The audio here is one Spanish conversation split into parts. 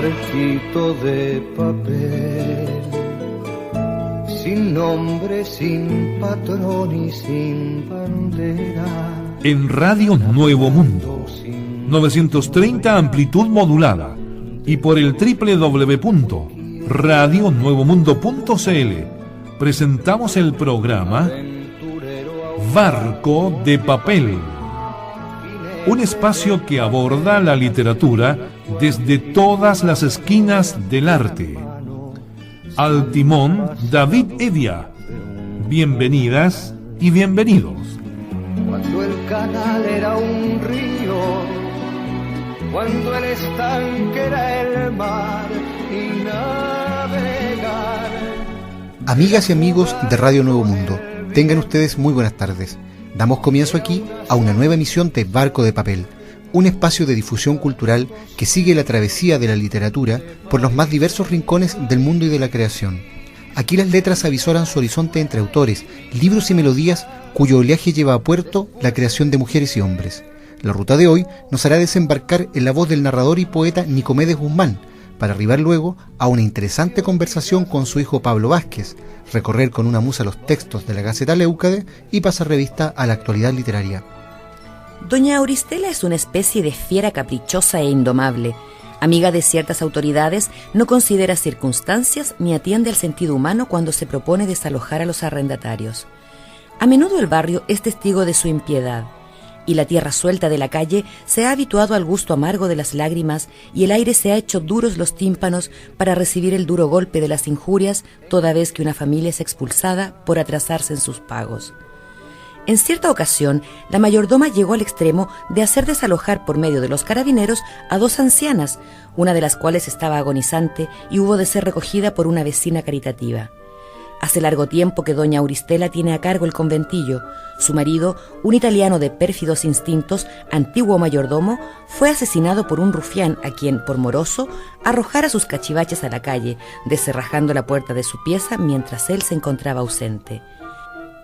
barquito de papel, sin nombre, sin patrón y sin bandera. En Radio Nuevo Mundo, 930 amplitud modulada, y por el www.radionuevomundo.cl presentamos el programa Barco de Papel, un espacio que aborda la literatura desde todas las esquinas del arte. Al timón, David Evia. Bienvenidas y bienvenidos. Cuando el canal era un río, cuando el estanque era el mar y navegar. Amigas y amigos de Radio Nuevo Mundo, tengan ustedes muy buenas tardes. Damos comienzo aquí a una nueva emisión de Barco de Papel, un espacio de difusión cultural que sigue la travesía de la literatura por los más diversos rincones del mundo y de la creación. Aquí las letras avisoran su horizonte entre autores, libros y melodías cuyo oleaje lleva a puerto la creación de mujeres y hombres. La ruta de hoy nos hará desembarcar en la voz del narrador y poeta Nicomedes Guzmán, para arribar luego a una interesante conversación con su hijo Pablo Vázquez, recorrer con una musa los textos de la Gaceta Leucade y pasar revista a la actualidad literaria. Doña Auristela es una especie de fiera caprichosa e indomable. Amiga de ciertas autoridades, no considera circunstancias ni atiende al sentido humano cuando se propone desalojar a los arrendatarios. A menudo el barrio es testigo de su impiedad, y la tierra suelta de la calle se ha habituado al gusto amargo de las lágrimas y el aire se ha hecho duros los tímpanos para recibir el duro golpe de las injurias toda vez que una familia es expulsada por atrasarse en sus pagos. En cierta ocasión, la mayordoma llegó al extremo de hacer desalojar por medio de los carabineros a 2 ancianas, una de las cuales estaba agonizante y hubo de ser recogida por una vecina caritativa. Hace largo tiempo que doña Auristela tiene a cargo el conventillo. Su marido, un italiano de pérfidos instintos, antiguo mayordomo, fue asesinado por un rufián a quien, por moroso, arrojara sus cachivaches a la calle, descerrajando la puerta de su pieza mientras él se encontraba ausente.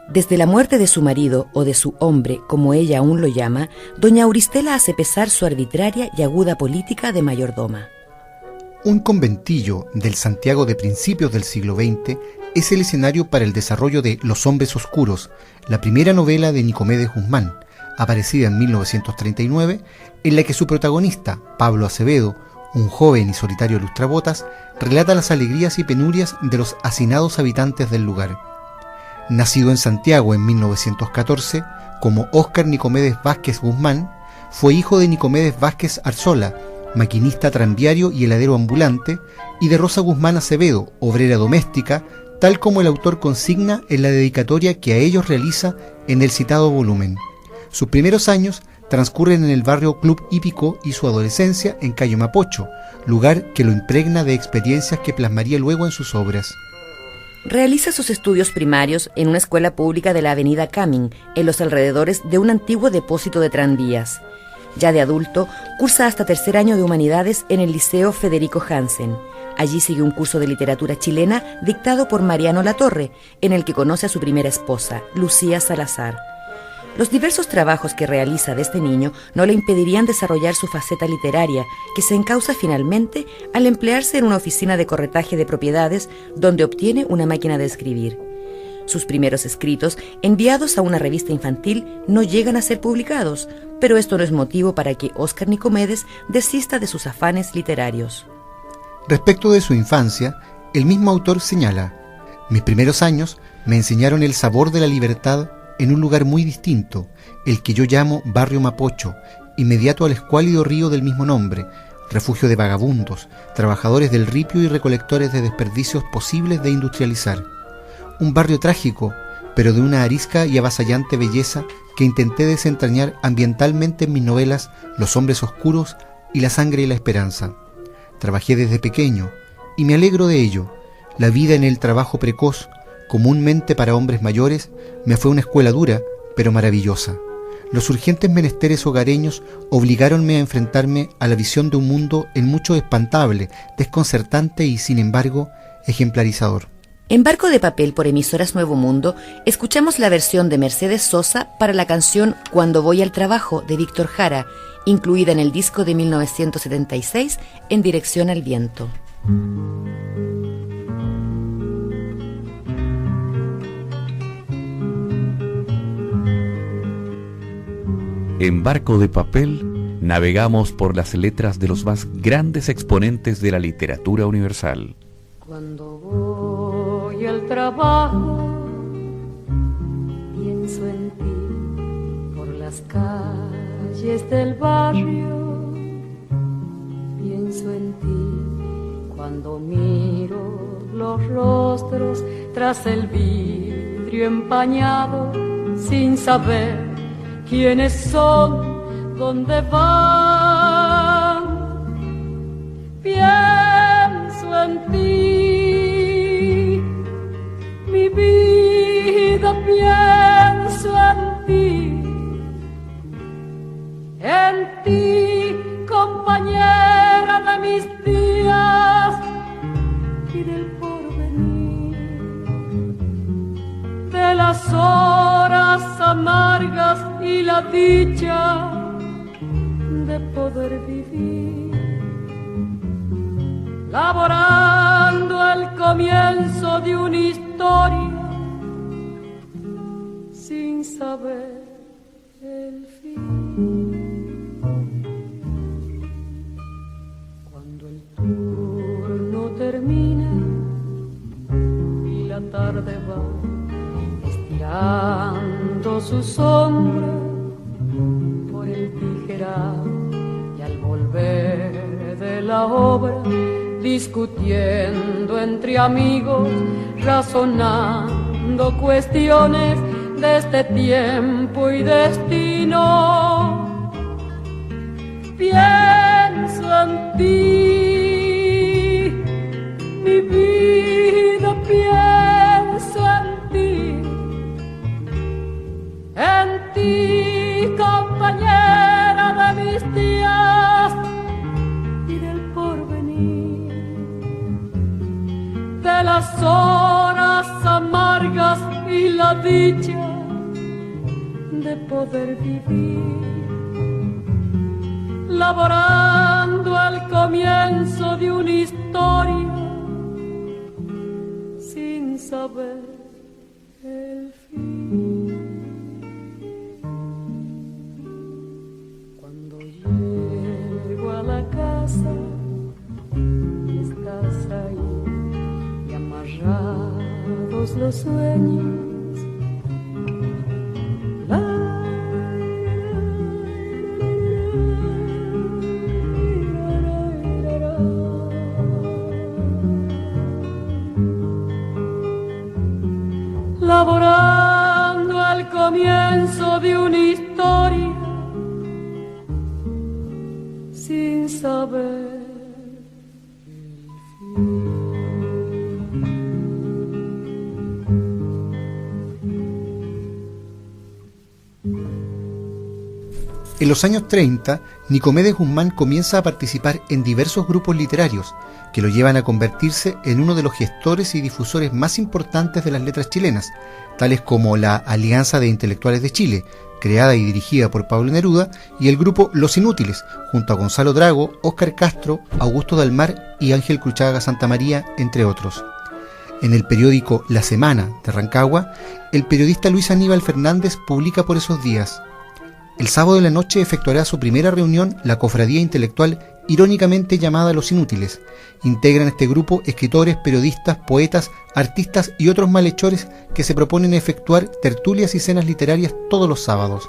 Desde la muerte de su marido, o de su hombre, como ella aún lo llama, doña Auristela hace pesar su arbitraria y aguda política de mayordoma. Un conventillo del Santiago de principios del siglo XX es el escenario para el desarrollo de Los Hombres Oscuros, la primera novela de Nicomedes Guzmán, aparecida en 1939, en la que su protagonista, Pablo Acevedo, un joven y solitario lustrabotas, relata las alegrías y penurias de los hacinados habitantes del lugar. Nacido en Santiago en 1914, como Óscar Nicomedes Vázquez Guzmán, fue hijo de Nicomedes Vázquez Arzola, maquinista tranviario y heladero ambulante, y de Rosa Guzmán Acevedo, obrera doméstica, tal como el autor consigna en la dedicatoria que a ellos realiza en el citado volumen. Sus primeros años transcurren en el barrio Club Hípico y su adolescencia en Cayo Mapocho, lugar que lo impregna de experiencias que plasmaría luego en sus obras. Realiza sus estudios primarios en una escuela pública de la avenida Camin, en los alrededores de un antiguo depósito de tranvías. Ya de adulto, cursa hasta tercer año de Humanidades en el Liceo Federico Hansen. Allí sigue un curso de literatura chilena dictado por Mariano Latorre, en el que conoce a su primera esposa, Lucía Salazar. Los diversos trabajos que realiza de este niño no le impedirían desarrollar su faceta literaria, que se encausa finalmente al emplearse en una oficina de corretaje de propiedades, donde obtiene una máquina de escribir. Sus primeros escritos, enviados a una revista infantil, no llegan a ser publicados, pero esto no es motivo para que Óscar Nicomedes desista de sus afanes literarios. Respecto de su infancia, el mismo autor señala: mis primeros años me enseñaron el sabor de la libertad en un lugar muy distinto, el que yo llamo Barrio Mapocho, inmediato al escuálido río del mismo nombre, refugio de vagabundos, trabajadores del ripio y recolectores de desperdicios posibles de industrializar. Un barrio trágico, pero de una arisca y avasallante belleza que intenté desentrañar ambientalmente en mis novelas Los Hombres Oscuros y La Sangre y la Esperanza. Trabajé desde pequeño, y me alegro de ello. La vida en el trabajo precoz, comúnmente para hombres mayores, me fue una escuela dura, pero maravillosa. Los urgentes menesteres hogareños obligáronme a enfrentarme a la visión de un mundo en mucho espantable, desconcertante y, sin embargo, ejemplarizador. En Barco de Papel por Emisoras Nuevo Mundo, escuchamos la versión de Mercedes Sosa para la canción Cuando voy al trabajo de Víctor Jara, incluida en el disco de 1976, En dirección al viento. En Barco de Papel navegamos por las letras de los más grandes exponentes de la literatura universal. Cuando voy al trabajo, pienso en ti por las calles del barrio. Pienso en ti cuando miro los rostros tras el vidrio empañado, sin saber quiénes son, dónde van. Pienso en ti, mi vida, pienso en ti, compañera de mis días y del porvenir, de las horas amargas y la dicha de poder vivir, laborando el comienzo de una historia sin saber el fin. Cuando el turno termina y la tarde va estirando su sombra por el tijeral, y al volver de la obra, discutiendo entre amigos, razonando cuestiones de este tiempo y destino, pienso en ti, mi vida, pienso en ti, compañera de mis días y del porvenir, de las horas amargas y la dicha de poder vivir, laborando al comienzo de una historia sin saber el fin. Cuando llego a la casa y estás ahí y amarrados los sueños, laborando al comienzo de una historia sin saber el fin. En los años 30, Nicomedes Guzmán comienza a participar en diversos grupos literarios que lo llevan a convertirse en uno de los gestores y difusores más importantes de las letras chilenas, tales como la Alianza de Intelectuales de Chile, creada y dirigida por Pablo Neruda, y el grupo Los Inútiles, junto a Gonzalo Drago, Óscar Castro, Augusto Dalmar y Ángel Cruchaga Santamaría, entre otros. En el periódico La Semana de Rancagua, el periodista Luis Aníbal Fernández publica por esos días: el sábado de la noche efectuará su primera reunión la cofradía intelectual irónicamente llamada Los Inútiles. Integran este grupo escritores, periodistas, poetas, artistas y otros malhechores que se proponen efectuar tertulias y cenas literarias todos los sábados.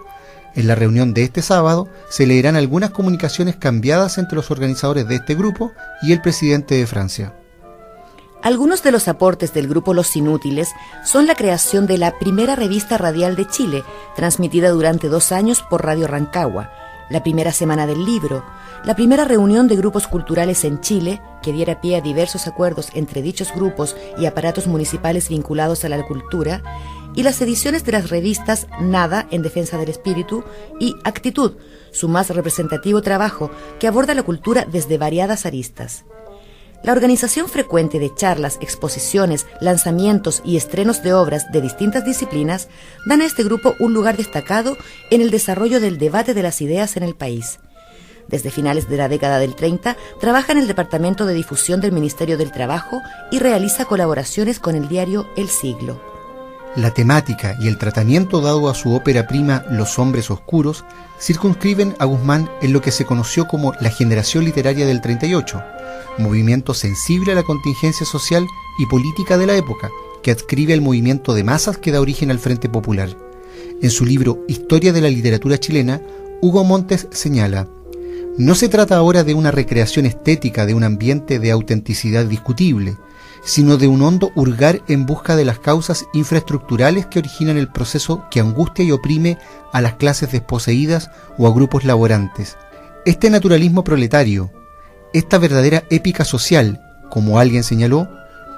En la reunión de este sábado se leerán algunas comunicaciones cambiadas entre los organizadores de este grupo y el presidente de Francia. Algunos de los aportes del grupo Los Inútiles son la creación de la primera revista radial de Chile, transmitida durante 2 años por Radio Rancagua, la primera semana del libro, la primera reunión de grupos culturales en Chile, que diera pie a diversos acuerdos entre dichos grupos y aparatos municipales vinculados a la cultura, y las ediciones de las revistas Nada, en defensa del espíritu, y Actitud, su más representativo trabajo, que aborda la cultura desde variadas aristas. La organización frecuente de charlas, exposiciones, lanzamientos y estrenos de obras de distintas disciplinas dan a este grupo un lugar destacado en el desarrollo del debate de las ideas en el país. Desde finales de la década del 30, trabaja en el Departamento de Difusión del Ministerio del Trabajo y realiza colaboraciones con el diario El Siglo. La temática y el tratamiento dado a su ópera prima Los Hombres Oscuros circunscriben a Guzmán en lo que se conoció como la generación literaria del 38, movimiento sensible a la contingencia social y política de la época, que adscribe al movimiento de masas que da origen al Frente Popular. En su libro Historia de la literatura chilena, Hugo Montes señala: no se trata ahora de una recreación estética de un ambiente de autenticidad discutible, sino de un hondo hurgar en busca de las causas infraestructurales que originan el proceso que angustia y oprime a las clases desposeídas o a grupos laborantes. Este naturalismo proletario, esta verdadera épica social, como alguien señaló,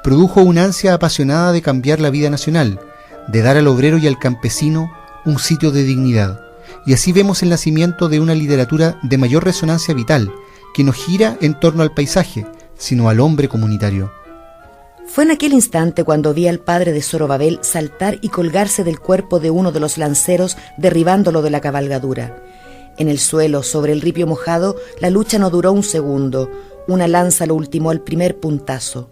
produjo una ansia apasionada de cambiar la vida nacional, de dar al obrero y al campesino un sitio de dignidad. Y así vemos el nacimiento de una literatura de mayor resonancia vital, que no gira en torno al paisaje, sino al hombre comunitario. Fue en aquel instante cuando vi al padre de Zorobabel saltar y colgarse del cuerpo de uno de los lanceros, derribándolo de la cabalgadura. En el suelo, sobre el ripio mojado, la lucha no duró un segundo. Una lanza lo ultimó al primer puntazo.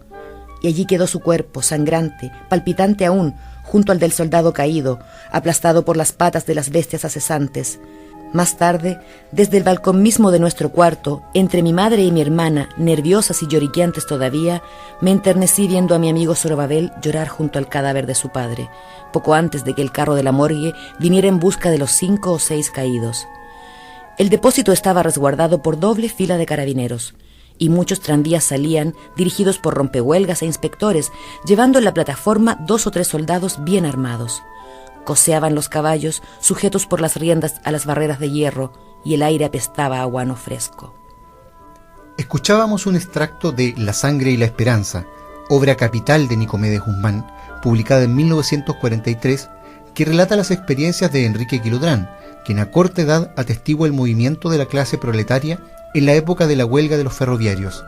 Y allí quedó su cuerpo, sangrante, palpitante aún, junto al del soldado caído, aplastado por las patas de las bestias acesantes. Más tarde, desde el balcón mismo de nuestro cuarto, entre mi madre y mi hermana, nerviosas y lloriqueantes todavía, me enternecí viendo a mi amigo Zorobabel llorar junto al cadáver de su padre, poco antes de que el carro de la morgue viniera en busca de los 5 o 6 caídos. El depósito estaba resguardado por doble fila de carabineros, y muchos tranvías salían, dirigidos por rompehuelgas e inspectores, llevando en la plataforma 2 o 3 soldados bien armados. Coceaban los caballos, sujetos por las riendas a las barreras de hierro, y el aire apestaba a guano fresco. Escuchábamos un extracto de La sangre y la esperanza, obra capital de Nicomedes Guzmán, publicada en 1943, que relata las experiencias de Enrique Quilodrán, quien a corta edad atestigua el movimiento de la clase proletaria en la época de la huelga de los ferroviarios.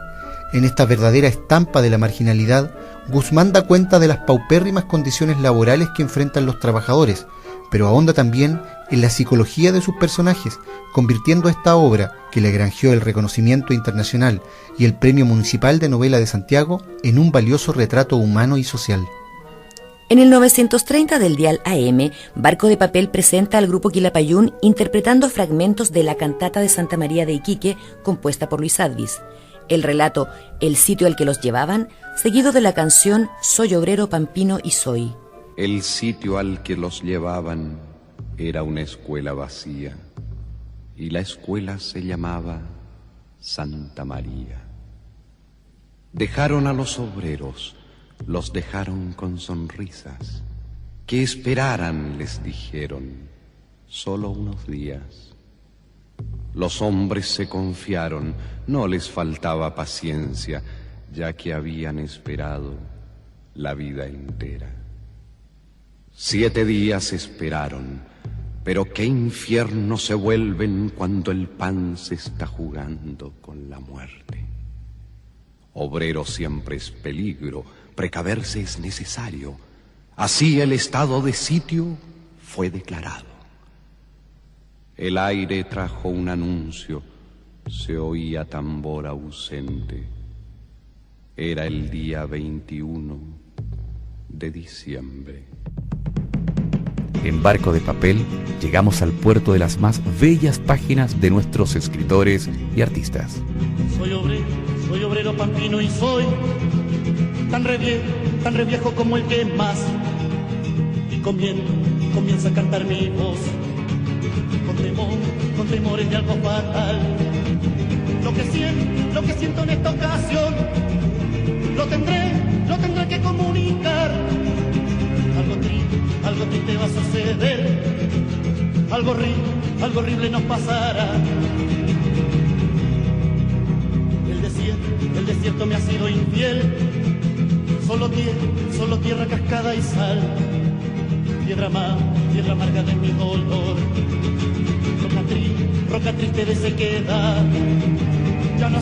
En esta verdadera estampa de la marginalidad, Guzmán da cuenta de las paupérrimas condiciones laborales que enfrentan los trabajadores, pero ahonda también en la psicología de sus personajes, convirtiendo esta obra, que le granjeó el reconocimiento internacional y el Premio Municipal de Novela de Santiago, en un valioso retrato humano y social. En el 930 del dial AM, Barco de Papel presenta al grupo Quilapayún interpretando fragmentos de la cantata de Santa María de Iquique, compuesta por Luis Advis. El relato El sitio al que los llevaban, seguido de la canción Soy obrero pampino y soy. El sitio al que los llevaban era una escuela vacía, y la escuela se llamaba Santa María. Dejaron a los obreros, los dejaron con sonrisas. Que esperaran, les dijeron, solo unos días. Los hombres se confiaron, no les faltaba paciencia, ya que habían esperado la vida entera. 7 días esperaron, pero qué infierno se vuelven cuando el pan se está jugando con la muerte. Obrero siempre es peligro, precaverse es necesario. Así el estado de sitio fue declarado. El aire trajo un anuncio, se oía tambor ausente. Era el día 21 de diciembre. En Barco de Papel llegamos al puerto de las más bellas páginas de nuestros escritores y artistas. Soy obrero pampino y soy tan reviejo como el que más. Y comienza a cantar mi voz, con temores de algo fatal. Lo que siento en esta ocasión, lo tendré que comunicar. Algo triste va a suceder, algo horrible nos pasará. El desierto me ha sido infiel, solo tierra, cascada y sal, piedra amarga de mi dolor, roca triste de sequedad. Ya no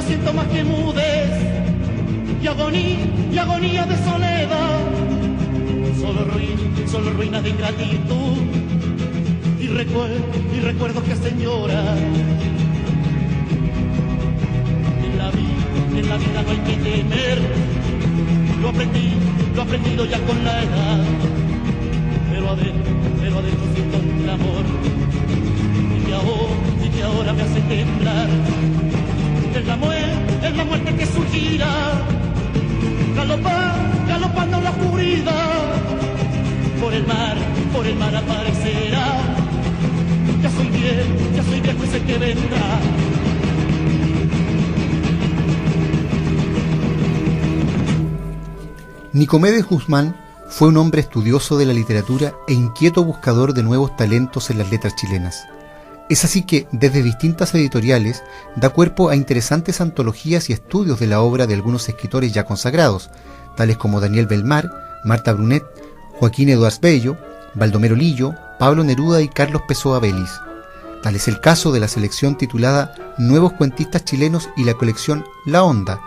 siento más que mudez y agonía de soledad. Solo ruinas de ingratitud y recuerdos que hacen llorar. no hay que temer. Lo he aprendido ya con la edad, pero adentro siento un amor y que ahora me hace temblar. Es la muerte que surgirá, galopando en la oscuridad. Por el mar aparecerá. Ya soy viejo y sé que vendrá. Nicomedes Guzmán fue un hombre estudioso de la literatura e inquieto buscador de nuevos talentos en las letras chilenas. Es así que, desde distintas editoriales, da cuerpo a interesantes antologías y estudios de la obra de algunos escritores ya consagrados, tales como Daniel Belmar, Marta Brunet, Joaquín Eduardo Bello, Baldomero Lillo, Pablo Neruda y Carlos Pessoa Vélez. Tal es el caso de la selección titulada Nuevos Cuentistas Chilenos y la colección La Onda,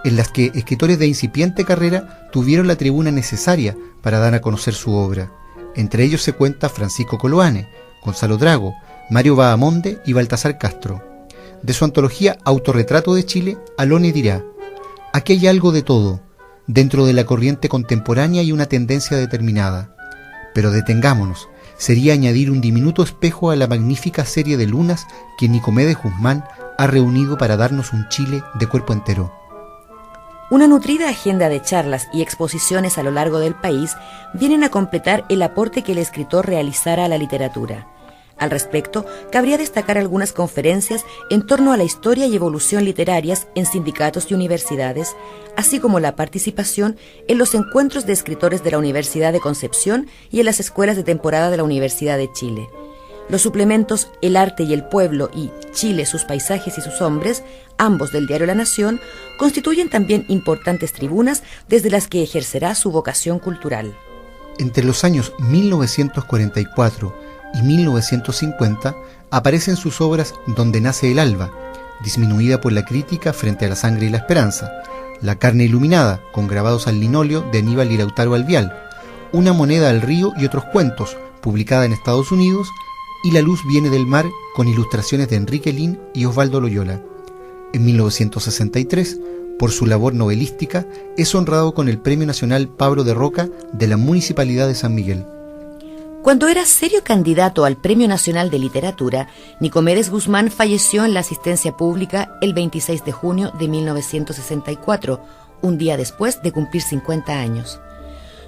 en las que escritores de incipiente carrera tuvieron la tribuna necesaria para dar a conocer su obra. Entre ellos se cuenta Francisco Coloane, Gonzalo Drago, Mario Bahamonde y Baltasar Castro. De su antología Autorretrato de Chile, Alone dirá: aquí hay algo de todo, dentro de la corriente contemporánea y una tendencia determinada. Pero detengámonos, sería añadir un diminuto espejo a la magnífica serie de lunas que Nicomedes Guzmán ha reunido para darnos un Chile de cuerpo entero. Una nutrida agenda de charlas y exposiciones a lo largo del país vienen a completar el aporte que el escritor realizara a la literatura. Al respecto, cabría destacar algunas conferencias en torno a la historia y evolución literarias en sindicatos y universidades, así como la participación en los encuentros de escritores de la Universidad de Concepción y en las escuelas de temporada de la Universidad de Chile. Los suplementos El arte y el pueblo y Chile, sus paisajes y sus hombres, ambos del diario La Nación, constituyen también importantes tribunas desde las que ejercerá su vocación cultural. Entre los años 1944 y 1950 aparecen sus obras Donde nace el alba, disminuida por la crítica frente a La sangre y la esperanza, La carne iluminada, con grabados al linóleo de Aníbal y Lautaro Alvial, Una moneda al río y otros cuentos, publicada en Estados Unidos, y La luz viene del mar, con ilustraciones de Enrique Lin y Osvaldo Loyola. En 1963, por su labor novelística, es honrado con el Premio Nacional Pablo de Roca de la Municipalidad de San Miguel. Cuando era serio candidato al Premio Nacional de Literatura, Nicomedes Guzmán falleció en la asistencia pública el 26 de junio de 1964, un día después de cumplir 50 años.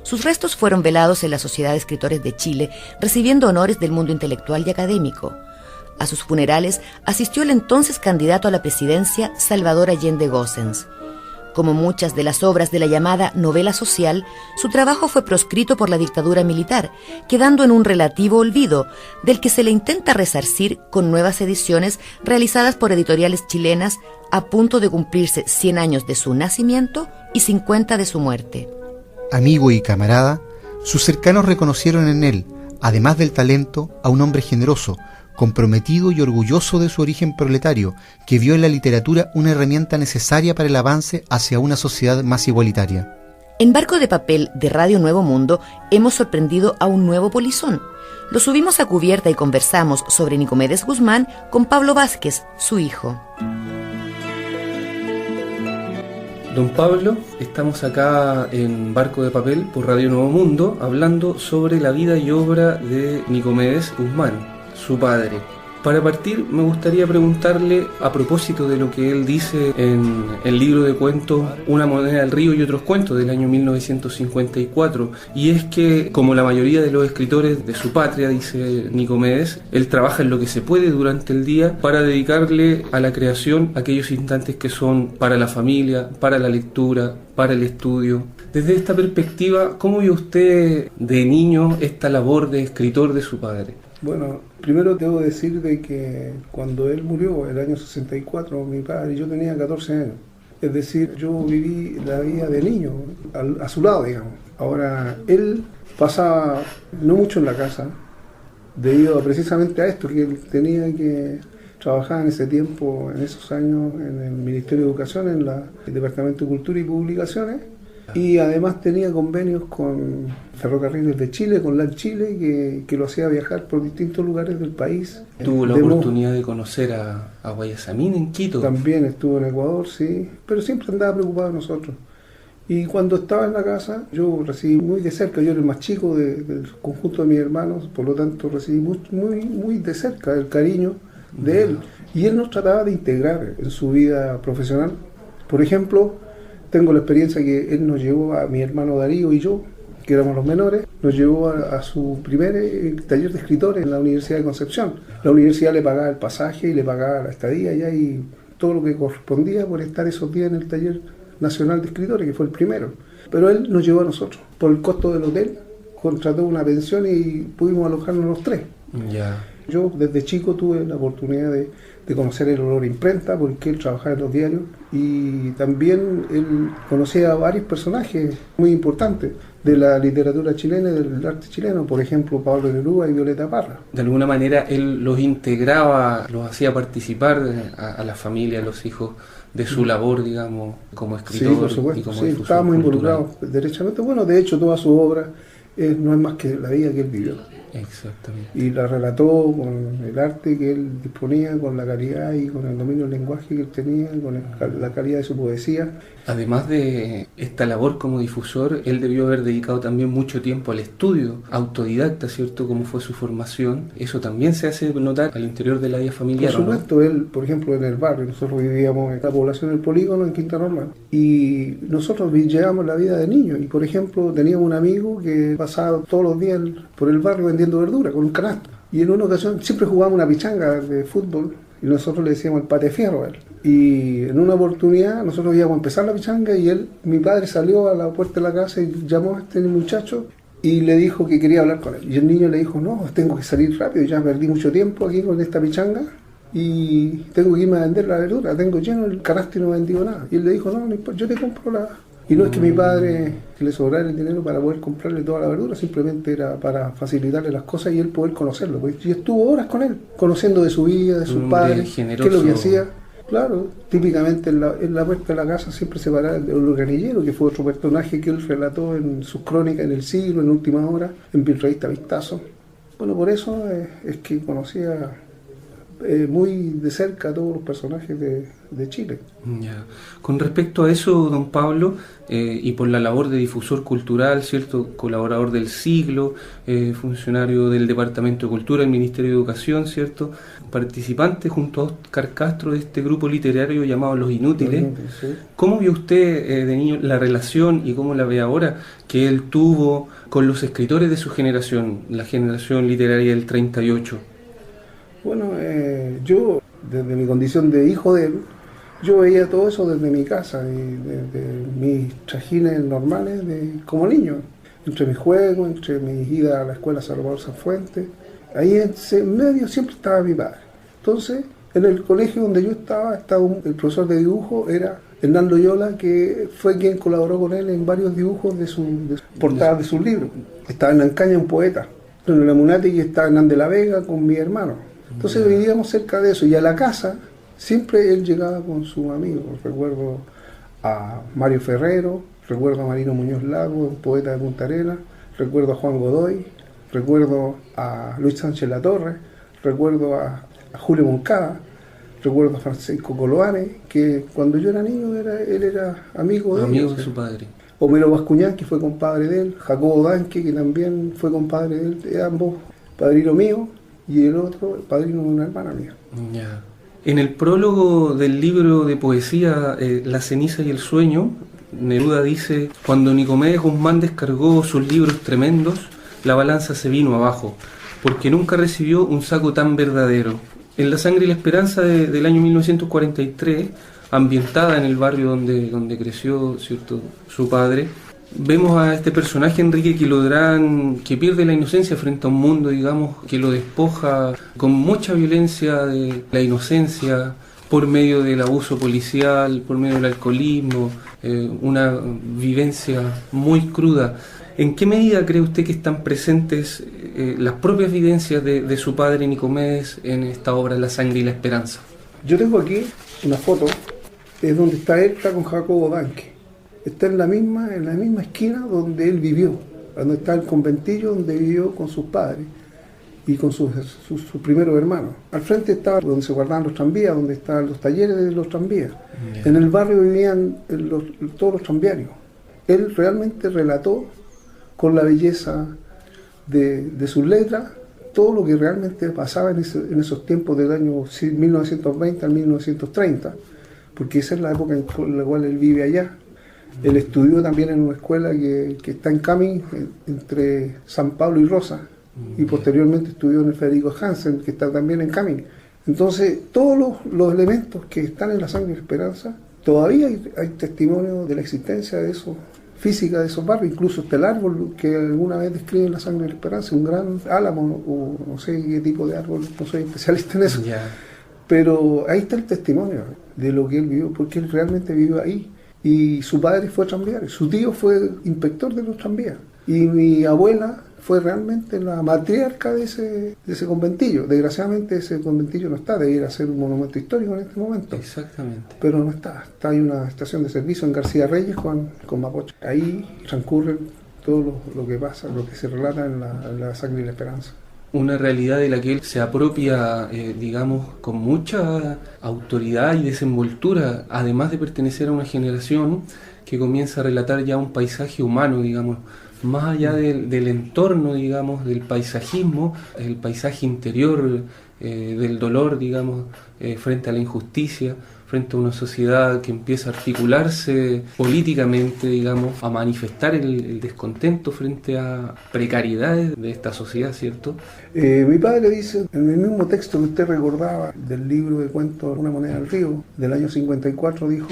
Sus restos fueron velados en la Sociedad de Escritores de Chile, recibiendo honores del mundo intelectual y académico. A sus funerales asistió el entonces candidato a la presidencia, Salvador Allende Gossens. Como muchas de las obras de la llamada novela social, su trabajo fue proscrito por la dictadura militar, quedando en un relativo olvido, del que se le intenta resarcir con nuevas ediciones realizadas por editoriales chilenas a punto de cumplirse 100 años de su nacimiento y 50 de su muerte. Amigo y camarada, sus cercanos reconocieron en él, además del talento, a un hombre generoso, comprometido y orgulloso de su origen proletario, que vio en la literatura una herramienta necesaria para el avance hacia una sociedad más igualitaria. En Barco de Papel de Radio Nuevo Mundo hemos sorprendido a un nuevo polizón. Lo subimos a cubierta y conversamos sobre Nicomedes Guzmán con Pablo Vázquez, su hijo. Don Pablo, estamos acá en Barco de Papel por Radio Nuevo Mundo hablando sobre la vida y obra de Nicomedes Guzmán, su padre. Para partir, me gustaría preguntarle, a propósito de lo que él dice en el libro de cuentos Una moneda al río y otros cuentos del año 1954, y es que, como la mayoría de los escritores de su patria, dice Nicomedes, él trabaja en lo que se puede durante el día para dedicarle a la creación aquellos instantes que son para la familia, para la lectura, para el estudio. Desde esta perspectiva, ¿cómo vio usted de niño esta labor de escritor de su padre? Bueno, primero debo decir de que cuando él murió, el año 64, mi padre, yo tenía 14 años. Es decir, yo viví la vida de niño, a su lado, digamos. Ahora, él pasaba no mucho en la casa, debido precisamente a esto, que él tenía que trabajar en ese tiempo, en esos años, en el Ministerio de Educación, en el Departamento de Cultura y Publicaciones, Y además tenía convenios con Ferrocarriles de Chile, con LAN Chile, que lo hacía viajar por distintos lugares del país. Tuvo la oportunidad de conocer a Guayasamín en Quito. También estuvo en Ecuador, sí, pero siempre andaba preocupado de nosotros. Y cuando estaba en la casa, yo recibí muy de cerca, yo era el más chico del conjunto de mis hermanos, por lo tanto recibí muy de cerca el cariño de él. Y él nos trataba de integrar en su vida profesional. Por ejemplo, tengo la experiencia que él nos llevó a mi hermano Darío y yo, que éramos los menores, nos llevó a su primer taller de escritores en la Universidad de Concepción. La universidad le pagaba el pasaje y le pagaba la estadía allá y todo lo que correspondía por estar esos días en el taller nacional de escritores, que fue el primero. Pero él nos llevó a nosotros. Por el costo del hotel, contrató una pensión y pudimos alojarnos los tres. Ya. Yo desde chico tuve la oportunidad de conocer el olor a imprenta, porque él trabajaba en los diarios, y también él conocía a varios personajes muy importantes de la literatura chilena y del arte chileno, por ejemplo Pablo Neruda y Violeta Parra. De alguna manera él los integraba, los hacía participar a la familia, a los hijos, de su labor, digamos, como escritor. Sí, por supuesto, y como sí, estábamos involucrados derechamente. Bueno, de hecho toda su obra no es más que la vida que él vivió. Exactamente. Y la relató con el arte que él disponía, con la calidad y con el dominio del lenguaje que él tenía, con la calidad de su poesía. Además de esta labor como difusor, él debió haber dedicado también mucho tiempo al estudio, autodidacta, ¿cierto? Como fue su formación. Eso también se hace notar al interior de la vida familiar. Por supuesto, ¿no? Él, por ejemplo, en el barrio, nosotros vivíamos en la población del Polígono, en Quinta Normal, y nosotros llevamos la vida de niños. Y, por ejemplo, teníamos un amigo que pasaba todos los días por el barrio vendiendo verdura con un canasto. Y en una ocasión siempre jugábamos una pichanga de fútbol y nosotros le decíamos el pate fierro a él. Y en una oportunidad nosotros íbamos a empezar la pichanga y mi padre salió a la puerta de la casa y llamó a este muchacho y le dijo que quería hablar con él. Y el niño le dijo, no, tengo que salir rápido, ya perdí mucho tiempo aquí con esta pichanga y tengo que irme a vender la verdura, tengo lleno el canasto y no he vendido nada. Y él le dijo, no, yo te compro la... Y no es que mi padre le sobrara el dinero para poder comprarle toda la verdura, simplemente era para facilitarle las cosas y él poder conocerlo. Pues, y estuvo horas con él, conociendo de su vida, de sus padres, qué es lo que hacía. Claro, típicamente en la puerta de la casa siempre se paraba el organillero, que fue otro personaje que él relató en sus crónicas en El Siglo, en Última Hora, en Revista Vistazo. Bueno, por eso es que conocía muy de cerca a todos los personajes de Chile. Ya. Con respecto a eso, don Pablo, y por la labor de difusor cultural, ¿cierto? Colaborador del Siglo, funcionario del Departamento de Cultura del Ministerio de Educación, ¿cierto? Participante junto a Óscar Castro de este grupo literario llamado Los Inútiles. Sí. ¿Cómo vio usted de niño la relación y cómo la ve ahora que él tuvo con los escritores de su generación, la generación literaria del 38? Bueno, yo, desde mi condición de hijo de él, yo veía todo eso desde mi casa, y desde mis trajines normales como niño, entre mis juegos, entre mis idas a la escuela Salvador Sanfuentes. Ahí en medio siempre estaba mi padre. Entonces, en el colegio donde yo estaba el profesor de dibujo, era Hernán Loyola, que fue quien colaboró con él en varios dibujos de portadas de sus libros. Estaba en Ancaña un poeta, en la Munati estaba Hernán de la Vega con mi hermano. Entonces vivíamos cerca de eso, y a la casa siempre él llegaba con sus amigos. Recuerdo a Mario Ferrero, recuerdo a Marino Muñoz Lago, un poeta de Punta Arenas, recuerdo a Juan Godoy, recuerdo a Luis Sánchez Latorre, recuerdo a Julio Moncada, recuerdo a Francisco Coloane, que cuando yo era niño él era amigo de ellos, de su padre. Homero Bascuñán, que fue compadre de él, Jacobo Danque, que también fue compadre de él, ambos padrino mío, y el otro el padrino de una hermana mía. Ya. En el prólogo del libro de poesía La ceniza y el sueño, Neruda dice: cuando Nicomedes Guzmán descargó sus libros tremendos, la balanza se vino abajo, porque nunca recibió un saco tan verdadero. En La sangre y la esperanza del año 1943, ambientada en el barrio donde creció, ¿cierto?, su padre, vemos a este personaje, Enrique Quilodrán, que pierde la inocencia frente a un mundo, digamos, que lo despoja con mucha violencia de la inocencia por medio del abuso policial, por medio del alcoholismo, una vivencia muy cruda. ¿En qué medida cree usted que están presentes las propias vivencias de su padre Nicomedes en esta obra La sangre y la esperanza? Yo tengo aquí una foto, es donde está con Jacobo Danque. está en la misma esquina donde él vivió, donde está el conventillo donde vivió con sus padres y con sus primeros hermanos. Al frente estaba donde se guardaban los tranvías, donde estaban los talleres de los tranvías. Yeah. En el barrio vivían todos los tranviarios. Él realmente relató con la belleza de sus letras todo lo que realmente pasaba en esos tiempos del año 1920 al 1930, porque esa es la época en la cual él vive allá. Él estudió también en una escuela que está en Camin, entre San Pablo y Rosa, y posteriormente estudió en el Federico Hansen, que está también en Camin. Entonces, todos los elementos que están en La Sangre y la Esperanza, todavía hay testimonio de la existencia de eso, física de esos barrios, incluso está el árbol que alguna vez describe en La Sangre y la Esperanza, un gran álamo, o no sé qué tipo de árbol, no soy especialista en eso, pero ahí está el testimonio de lo que él vivió, porque él realmente vivió ahí, y su padre fue tranviario, su tío fue inspector de los tranvías, y mi abuela fue realmente la matriarca de ese conventillo. Desgraciadamente ese conventillo no está, debiera ser un monumento histórico en este momento. Exactamente. Pero no está. Hay una estación de servicio en García Reyes con Mapocho. Ahí transcurre todo lo que pasa, lo que se relata en la Sangre y la Esperanza. Una realidad de la que él se apropia, digamos, con mucha autoridad y desenvoltura, además de pertenecer a una generación que comienza a relatar ya un paisaje humano, digamos, más allá del entorno, digamos, del paisajismo, el paisaje interior, del dolor, digamos, frente a la injusticia, frente a una sociedad que empieza a articularse políticamente, digamos, a manifestar el descontento frente a precariedades de esta sociedad, ¿cierto? Mi padre dice, en el mismo texto que usted recordaba del libro de cuentos Una moneda al río, del año 54, dijo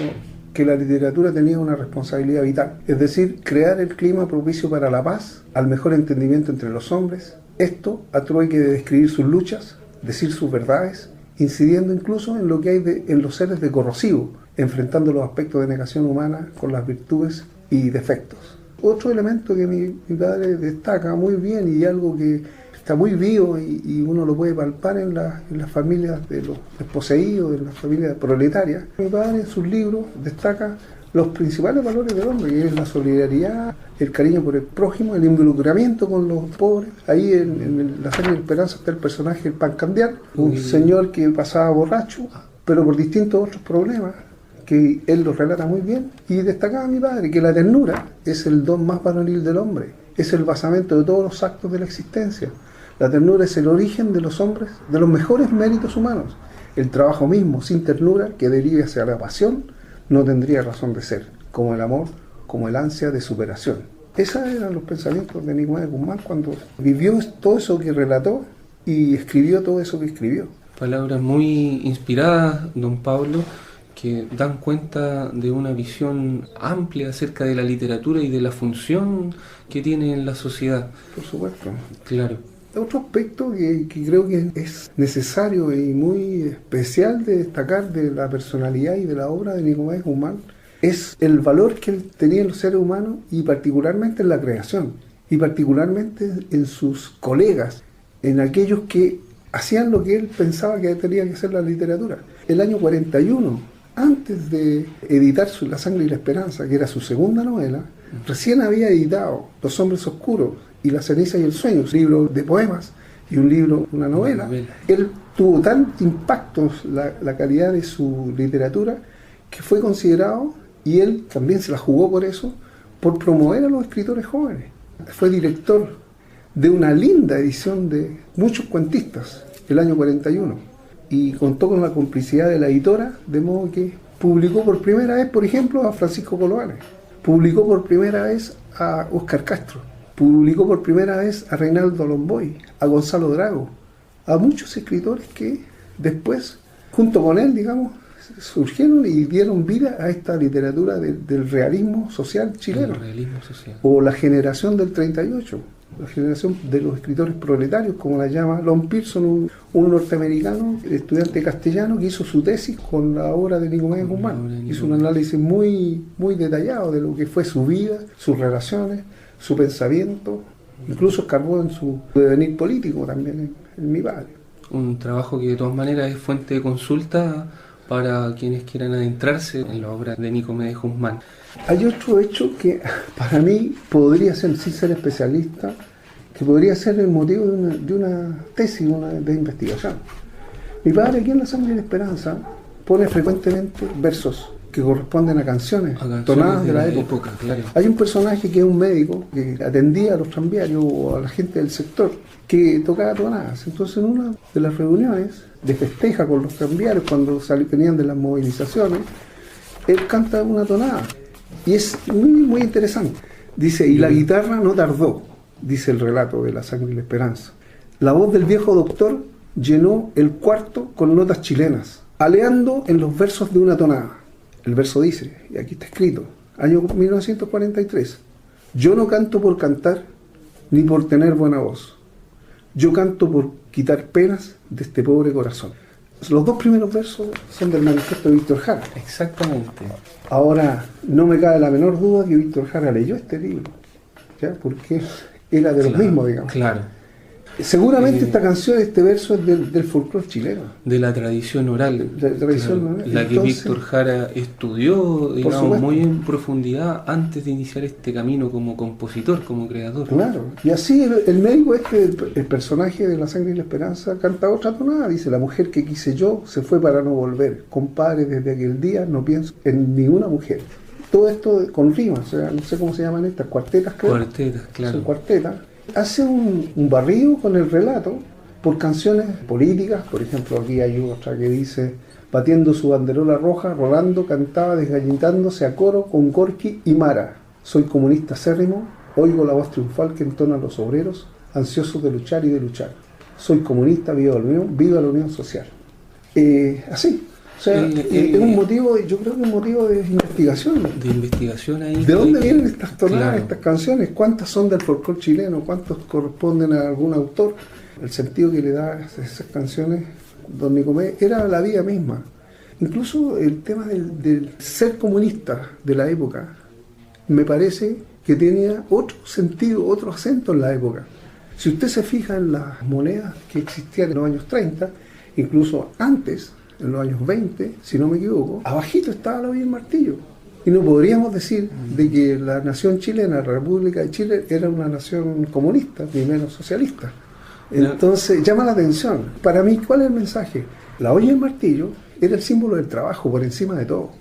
que la literatura tenía una responsabilidad vital, es decir, crear el clima propicio para la paz, al mejor entendimiento entre los hombres, esto a trueque de describir sus luchas, decir sus verdades, incidiendo incluso en lo que hay en los seres de corrosivo, enfrentando los aspectos de negación humana con las virtudes y defectos. Otro elemento que mi padre destaca muy bien y algo que está muy vivo y uno lo puede palpar en las familias de los desposeídos, en las familias proletarias. Mi padre en sus libros destaca los principales valores del hombre, que es la solidaridad, el cariño por el prójimo, el involucramiento con los pobres. Ahí en La Sangre y la Esperanza está el personaje del Pancandial, un señor que pasaba borracho, pero por distintos otros problemas, que él los relata muy bien. Y destacaba mi padre que la ternura es el don más varonil del hombre, es el basamento de todos los actos de la existencia. La ternura es el origen de los hombres, de los mejores méritos humanos. El trabajo mismo, sin ternura, que derive hacia la pasión, no tendría razón de ser, como el amor, como el ansia de superación. Esos eran los pensamientos de Nicomedes Guzmán cuando vivió todo eso que relató y escribió todo eso que escribió. Palabras muy inspiradas, don Pablo, que dan cuenta de una visión amplia acerca de la literatura y de la función que tiene en la sociedad. Por supuesto. Claro. Otro aspecto que creo que es necesario y muy especial de destacar de la personalidad y de la obra de Nicomedes Guzmán es el valor que él tenía en los seres humanos y particularmente en la creación y particularmente en sus colegas, en aquellos que hacían lo que él pensaba que tenía que hacer la literatura. El año 41, antes de editar La Sangre y la Esperanza, que era su segunda novela, recién había editado Los Hombres Oscuros y La Ceniza y el Sueño, un libro de poemas y un libro, una novela. Él tuvo tan impacto la calidad de su literatura que fue considerado, y él también se la jugó por eso, por promover a los escritores jóvenes. Fue director de una linda edición de muchos cuentistas el año 41 y contó con la complicidad de la editora, de modo que publicó por primera vez, por ejemplo, a Francisco Coloane, publicó por primera vez a Óscar Castro, publicó por primera vez a Reinaldo Lomboy, a Gonzalo Drago, a muchos escritores que después, junto con él, digamos, surgieron y dieron vida a esta literatura del realismo social chileno. El realismo social. O la generación del 38, la generación de los escritores proletarios, como la llama Lon Pearson, un norteamericano, estudiante castellano, que hizo su tesis con la obra de Nicomedes Guzmán. Hizo un análisis muy, muy detallado de lo que fue su vida, sus relaciones, su pensamiento, incluso escarbó en su devenir político también en mi padre. Un trabajo que de todas maneras es fuente de consulta para quienes quieran adentrarse en la obra de Nicomedes Guzmán. Hay otro hecho que para mí podría ser, sin ser especialista, que podría ser el motivo de una tesis, de investigación. Mi padre, aquí en La Sangre y la Esperanza, pone frecuentemente versos que corresponden a canciones tonadas de la época. Claro. Hay un personaje que es un médico que atendía a los tranviarios o a la gente del sector que tocaba tonadas. Entonces, en una de las reuniones de festeja con los tranviarios cuando venían de las movilizaciones, él canta una tonada y es muy, muy interesante. Dice, y la guitarra no tardó, dice el relato de La Sangre y la Esperanza. La voz del viejo doctor llenó el cuarto con notas chilenas, aleando en los versos de una tonada. El verso dice, y aquí está escrito, año 1943, yo no canto por cantar ni por tener buena voz, yo canto por quitar penas de este pobre corazón. Los dos primeros versos son del manifiesto de Víctor Jara. Exactamente. Ahora, no me cabe la menor duda que Víctor Jara leyó este libro, ¿ya? Porque era de los mismos, digamos. Claro. Seguramente esta canción, este verso es del folclore chileno. De la tradición oral. La tradición oral. La que Víctor Jara estudió, digamos, muy en profundidad antes de iniciar este camino como compositor, como creador. Claro. Y así el médico el personaje de La Sangre y la Esperanza, canta otra tonada. Dice, la mujer que quise yo se fue para no volver. Compadre, desde aquel día no pienso en ninguna mujer. Todo esto con rimas, o sea, no sé cómo se llaman estas, cuartetas, creo. Cuartetas, claro. Son cuartetas. Hace un barrido con el relato por canciones políticas. Por ejemplo, aquí hay otra que dice, batiendo su banderola roja, Rolando cantaba desgallitándose a coro con Gorky y Mara. Soy comunista acérrimo, oigo la voz triunfal que entonan los obreros, ansiosos de luchar y de luchar. Soy comunista, viva la unión social. Así. O sea, es un motivo, yo creo que es un motivo de investigación. De investigación ahí. ¿De dónde vienen estas tonadas, estas canciones? ¿Cuántas son del folclore chileno? ¿Cuántos corresponden a algún autor? El sentido que le da a esas canciones, don Nicomedes, era la vida misma. Incluso el tema del ser comunista de la época, me parece que tenía otro sentido, otro acento en la época. Si usted se fija en las monedas que existían en los años 30, incluso antes, en los años 20, si no me equivoco, abajito estaba la Villa del Martillo. Y no podríamos decir de que la nación chilena, la República de Chile, era una nación comunista, ni menos socialista. Entonces, llama la atención. Para mí, ¿cuál es el mensaje? La olla y el martillo era el símbolo del trabajo, por encima de todo.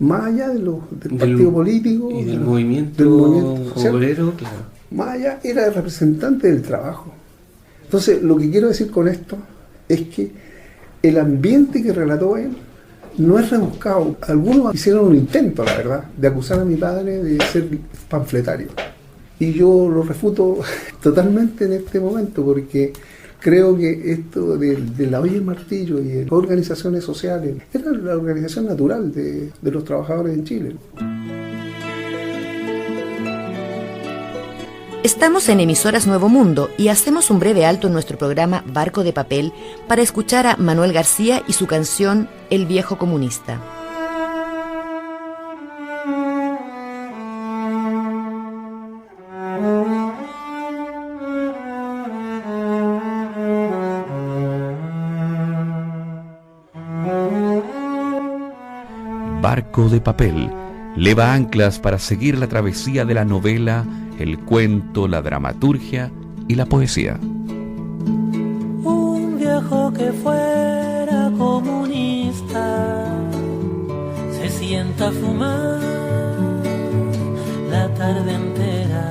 Más allá del partido político y del movimiento obrero, claro. Más allá era el representante del trabajo. Entonces, lo que quiero decir con esto es que el ambiente que relató él no es rebuscado. Algunos hicieron un intento, la verdad, de acusar a mi padre de ser panfletario. Y yo lo refuto totalmente en este momento, porque creo que esto de la olla y el martillo y de organizaciones sociales era la organización natural de los trabajadores en Chile. Estamos en Emisoras Nuevo Mundo y hacemos un breve alto en nuestro programa Barco de Papel para escuchar a Manuel García y su canción El Viejo Comunista. Barco de Papel leva anclas para seguir la travesía de la novela, el cuento, la dramaturgia y la poesía. Un viejo que fuera comunista se sienta a fumar la tarde entera,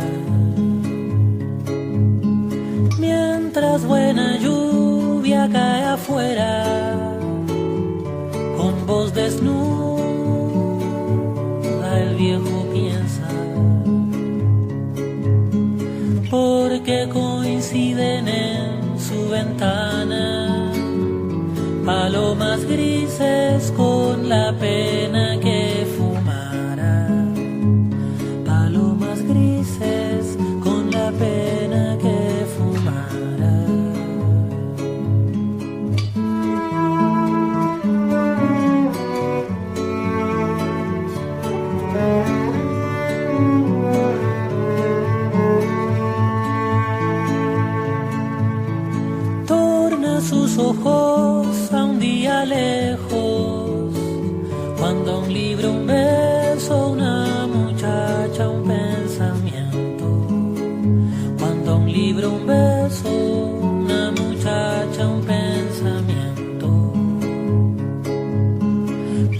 mientras buena lluvia cae afuera, con voz desnuda el viejo piensa, porque coinciden en su ventana palomas grises con la pena que fumara, palomas grises con la pena que fumara. Torna sus ojos a un día lejos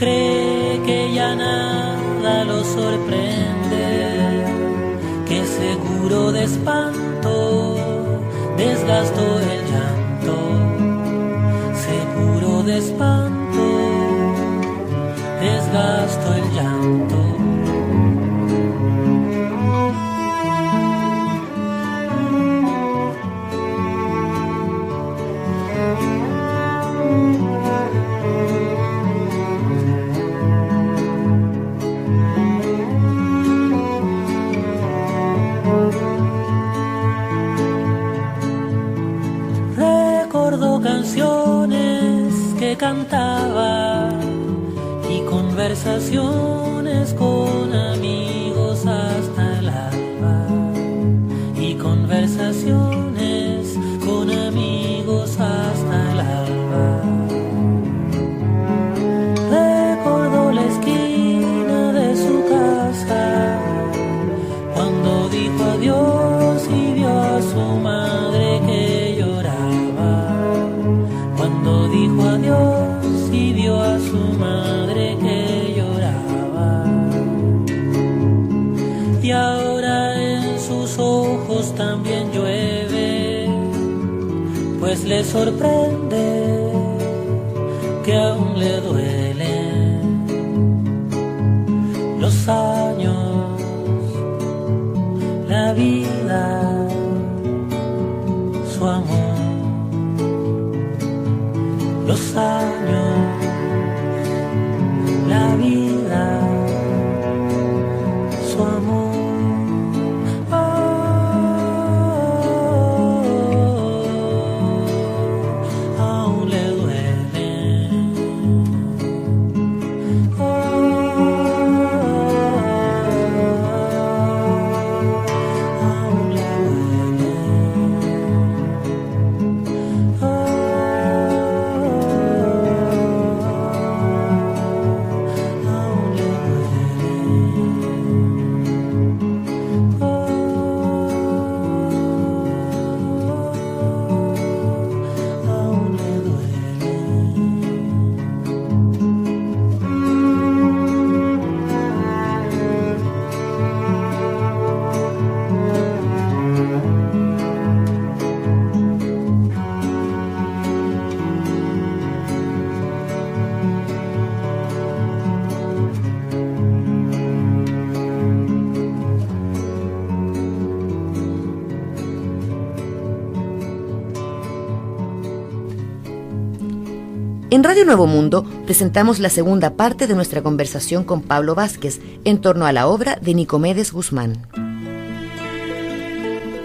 cree que ya nada lo sorprende, que seguro de espanto desgastó el llanto, seguro de espanto desgastó el llanto. Canciones que cantaba y conversaciones con amigos hasta el alba, y conversaciones con amigos hasta el alba. Recordó la esquina de su casa cuando dijo adiós y vio a su madre que cuando dijo adiós y vio a su madre que lloraba. Y ahora en sus ojos también llueve, pues le sorprende que aún le duelen los años, la vida, su amor. Los años, la vida, su amor. Aún le duele. Aún le duele. En Radio Nuevo Mundo presentamos la segunda parte de nuestra conversación con Pablo Vázquez en torno a la obra de Nicomedes Guzmán.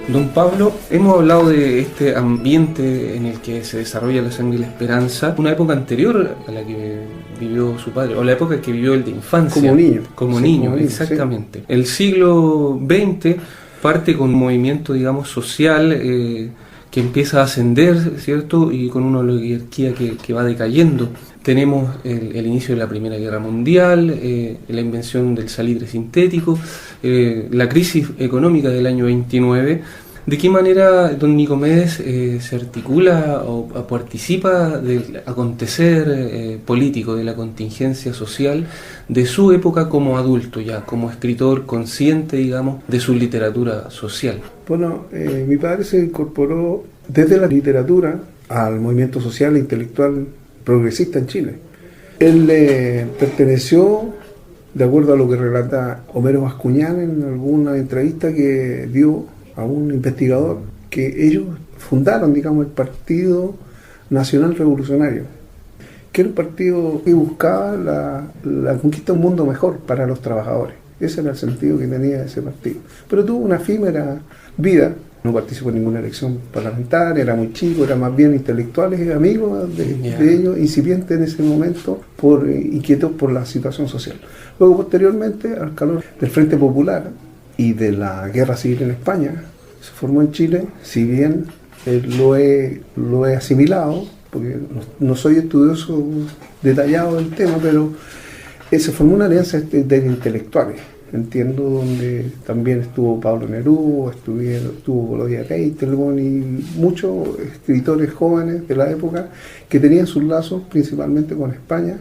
Don Pablo, hemos hablado de este ambiente en el que se desarrolla La Sangre y la Esperanza, una época anterior a la que vivió su padre, o la época que vivió él de infancia. Como niño. Como niño, exactamente. Sí. El siglo XX parte con un movimiento, digamos, social que empieza a ascender, ¿cierto? Y con una oligarquía que va decayendo. Tenemos el inicio de la Primera Guerra Mundial, la invención del salitre sintético, la crisis económica del año 29. ¿De qué manera don Nicomedes se articula o participa del acontecer político, de la contingencia social de su época como adulto ya, como escritor consciente, digamos, de su literatura social? Bueno, mi padre se incorporó desde la literatura al movimiento social e intelectual progresista en Chile. Él perteneció, de acuerdo a lo que relata Homero Bascuñán en alguna entrevista que dio a un investigador, que ellos fundaron, digamos, el Partido Nacional Revolucionario, que era un partido que buscaba la conquista de un mundo mejor para los trabajadores. Ese era el sentido que tenía ese partido. Pero tuvo una efímera vida, no participó en ninguna elección parlamentaria, era muy chico, era más bien intelectuales, amigos de ellos, incipientes en ese momento, inquietos por la situación social. Luego, posteriormente, al calor del Frente Popular y de la Guerra Civil en España, se formó en Chile. Si bien lo he asimilado, porque no soy estudioso detallado del tema, pero se formó una alianza de intelectuales, entiendo, donde también estuvo Pablo Neruda, estuvo Gloria Teitelbaum y muchos escritores jóvenes de la época que tenían sus lazos principalmente con España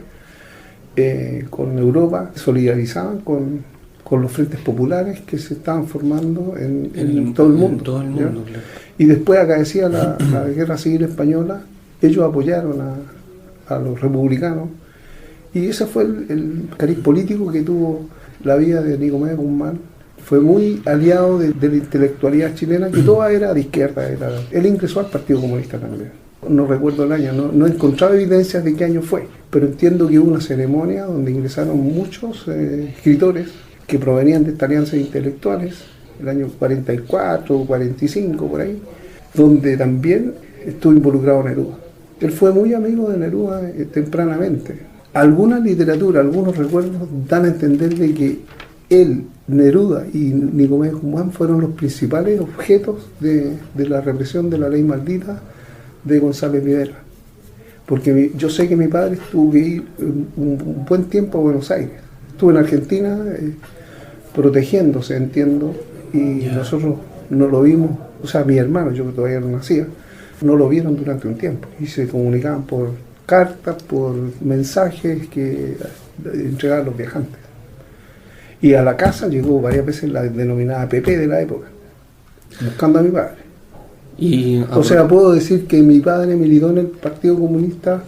con Europa, solidarizaban con los frentes populares que se estaban formando en todo el mundo. Todo el mundo, claro. Y después acaecía la Guerra Civil Española, ellos apoyaron a los republicanos, y ese fue el cariz político que tuvo la vida de Nicomedes Guzmán. Fue muy aliado de la intelectualidad chilena, que toda era de izquierda. Él ingresó al Partido Comunista también. No recuerdo el año, no he encontrado evidencias de qué año fue, pero entiendo que hubo una ceremonia donde ingresaron muchos escritores que provenían de esta alianza de intelectuales, el año 44 o 45 por ahí, donde también estuvo involucrado Neruda. Él fue muy amigo de Neruda tempranamente. Alguna literatura, algunos recuerdos dan a entender de que él, Neruda y Nicomedes Guzmán fueron los principales objetos de la represión de la ley maldita de González Videla. Porque yo sé que mi padre tuvo que ir un buen tiempo a Buenos Aires. Estuvo en Argentina protegiéndose, entiendo, y nosotros no lo vimos, o sea, mi hermano, yo que todavía no nacía, no lo vieron durante un tiempo y se comunicaban por cartas, por mensajes que entregaban los viajantes. Y a la casa llegó varias veces la denominada PP de la época, buscando a mi padre. O sea, puedo decir que mi padre militó en el Partido Comunista,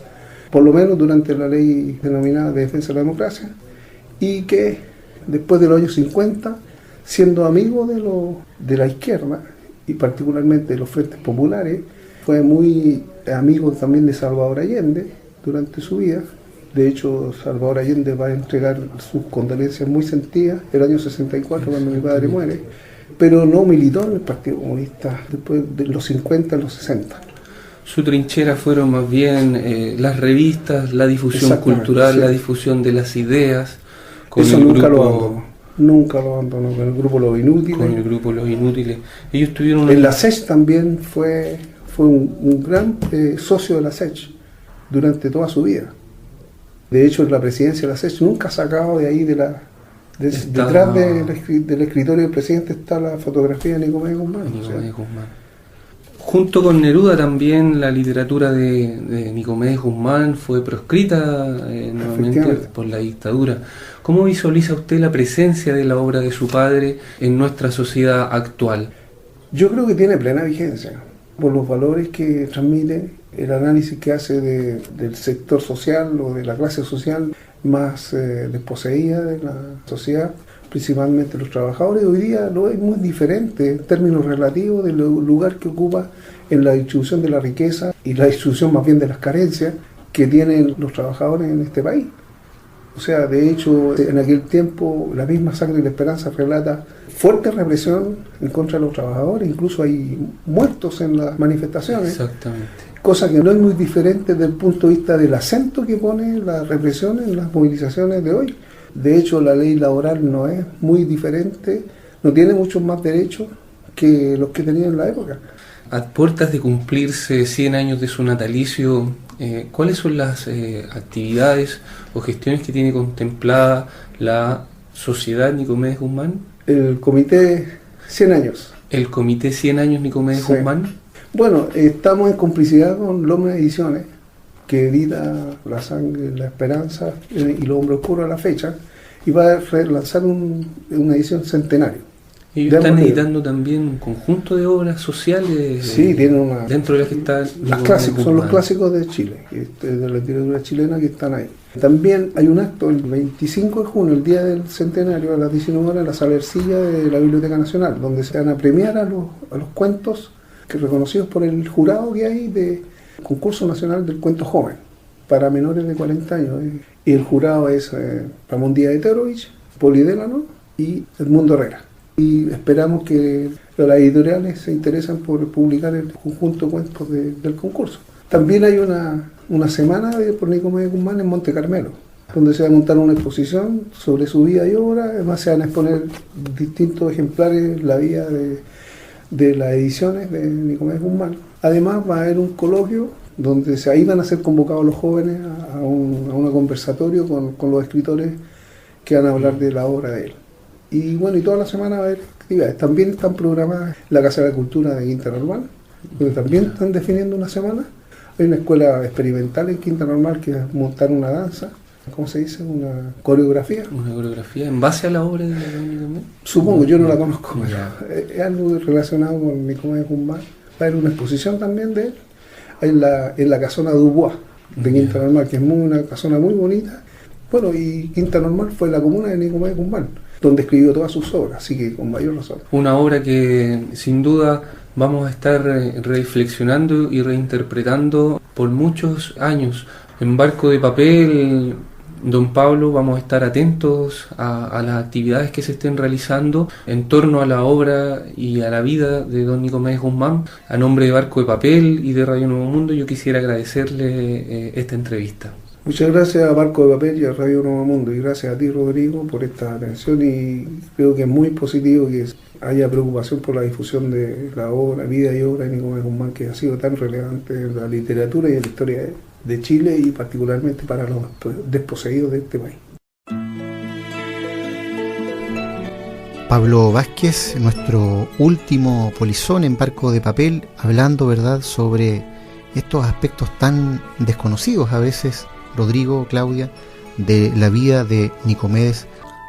por lo menos durante la ley denominada de defensa de la democracia, y que después de los años 50, siendo amigo de la izquierda, y particularmente de los frentes populares, fue muy amigo también de Salvador Allende durante su vida. De hecho, Salvador Allende va a entregar sus condolencias muy sentidas el año 64, cuando mi padre muere, pero no militó en el Partido Comunista después de los 50 a los 60. Su trinchera fueron más bien las revistas, la difusión cultural, la difusión de las ideas. Eso nunca lo abandonó con el grupo Los Inútiles. Con el grupo Los Inútiles. Ellos tuvieron en la SECH también fue un gran socio de la SECH durante toda su vida. De hecho, en la presidencia de la SECH nunca ha sacado de ahí detrás del escritorio del presidente está la fotografía de Nicomedes Guzmán. Junto con Neruda también la literatura de Nicomedes Guzmán fue proscrita nuevamente por la dictadura. ¿Cómo visualiza usted la presencia de la obra de su padre en nuestra sociedad actual? Yo creo que tiene plena vigencia, por los valores que transmite, el análisis que hace del sector social o de la clase social más desposeída de la sociedad, principalmente los trabajadores. Hoy día lo es muy diferente en términos relativos del lugar que ocupa en la distribución de la riqueza y la distribución más bien de las carencias que tienen los trabajadores en este país. O sea, de hecho, en aquel tiempo la misma Sangre y la Esperanza relata fuerte represión en contra de los trabajadores, incluso hay muertos en las manifestaciones. Exactamente. Cosa que no es muy diferente desde el punto de vista del acento que pone la represión en las movilizaciones de hoy. De hecho, la ley laboral no es muy diferente, no tiene muchos más derechos que los que tenía en la época. A puertas de cumplirse 100 años de su natalicio, ¿cuáles son las actividades o gestiones que tiene contemplada la Sociedad Nicomedes Guzmán? El Comité 100 años. ¿El Comité 100 años Nicomedes Guzmán? Bueno, estamos en complicidad con Loma Ediciones, que edita La Sangre, La Esperanza y Los Hombres Oscuros a la fecha, y va a relanzar una edición centenario. ¿Y están editando también un conjunto de obras sociales? Sí, tienen dentro de las que están son los clásicos de Chile, de la literatura chilena, que están ahí. También hay un acto el 25 de junio, el día del centenario, a las 19 horas, en la Sala Ercilla de la Biblioteca Nacional, donde se van a premiar a los cuentos que reconocidos por el jurado que hay de Concurso Nacional del Cuento Joven para menores de 40 años. Y el jurado es Ramón Díaz de Terovich, Poli Delano y Edmundo Herrera. Y esperamos que las editoriales se interesan por publicar el conjunto de cuentos del concurso. También hay una semana por Nicomedes Guzmán en Monte Carmelo, donde se va a montar una exposición sobre su vida y obra. Además se van a exponer distintos ejemplares, la vida de las ediciones de Nicomedes Guzmán. Además va a haber un coloquio donde ahí van a ser convocados los jóvenes a un conversatorio con los escritores que van a hablar de la obra de él. Y bueno, y toda la semana va a haber actividades. También están programadas la Casa de la Cultura de Quinta Normal, donde también están definiendo una semana. Hay una escuela experimental en Quinta Normal que es montar una danza. ¿cómo se dice? Una coreografía. Una coreografía en base a la obra de Nicomedes. Supongo, yo no la conozco, pero es algo relacionado con Nicomedes Guzmán. Va a haber una exposición también de él en la casona Dubois de Quinta Normal, que es una casona muy bonita. Bueno, y Quinta Normal fue la comuna de Nicomedes Guzmán, donde escribió todas sus obras, así que con mayor razón. Una obra que sin duda vamos a estar reflexionando y reinterpretando por muchos años. En Barco de Papel, don Pablo, vamos a estar atentos a las actividades que se estén realizando en torno a la obra y a la vida de don Nicomedes Guzmán. A nombre de Barco de Papel y de Radio Nuevo Mundo, yo quisiera agradecerle esta entrevista. Muchas gracias a Barco de Papel y a Radio Nuevo Mundo, y gracias a ti, Rodrigo, por esta atención, y creo que es muy positivo que haya preocupación por la difusión de la obra, vida y obra de Nicomedes Guzmán, que ha sido tan relevante en la literatura y en la historia de Chile, y particularmente para los desposeídos de este país. Pablo Vázquez, nuestro último polizón en Barco de Papel, hablando, ¿verdad?, sobre estos aspectos tan desconocidos a veces, Rodrigo, Claudia, de la vida de Nicomedes.